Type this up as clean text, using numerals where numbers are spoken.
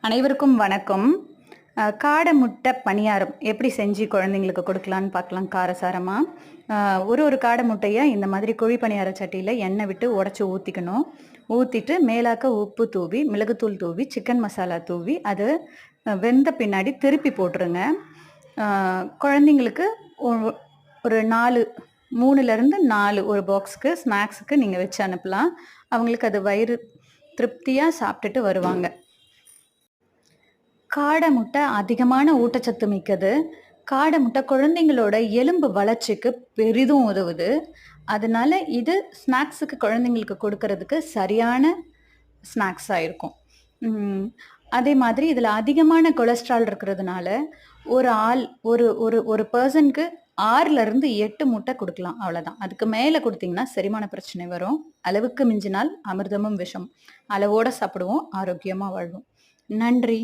அனைவருக்கும் வணக்கம். காடை முட்டை பணியாரம் எப்படி செஞ்சு குழந்தைங்களுக்கு கொடுக்கலான்னு பார்க்கலாம் காரசாரமாக. ஒரு காடை முட்டையை இந்த மாதிரி குழி பணியார சட்டியில் எண்ணெய் விட்டு உடச்சி ஊற்றிக்கணும். ஊற்றிட்டு மேலாக்க உப்பு தூவி, மிளகுத்தூள் தூவி, சிக்கன் மசாலா தூவி, அது வெந்த பின்னாடி திருப்பி போட்டுருங்க. குழந்தைங்களுக்கு ஒரு 3லேருந்து 4 ஒரு பாக்ஸுக்கு ஸ்நாக்ஸுக்கு நீங்கள் வச்சு அனுப்பலாம். அவங்களுக்கு அது வயிறு திருப்தியாக சாப்பிட்டுட்டு வருவாங்க. காடை முட்டை அதிகமான ஊட்டச்சத்து மிக்கது. காடை முட்டை குழந்தைங்களோட எலும்பு வளர்ச்சிக்கு பெரிதும் உதவுது. அதனால இது ஸ்நாக்ஸுக்கு குழந்தைங்களுக்கு கொடுக்கறதுக்கு சரியான ஸ்நாக்ஸாக இருக்கும். அதே மாதிரி இதில் அதிகமான கொலஸ்ட்ரால் இருக்கிறதுனால ஒரு ஆள் ஒரு ஒரு ஒரு பர்சனுக்கு 6லேருந்து 8 முட்டை கொடுக்கலாம், அவ்வளோதான். அதுக்கு மேலே கொடுத்தீங்கன்னா செரிமான பிரச்சனை வரும். அளவுக்கு மிஞ்சினால் அமிர்தமும் விஷம். அளவோடு சாப்பிடுவோம், ஆரோக்கியமாக வாழ்வோம். நன்றி.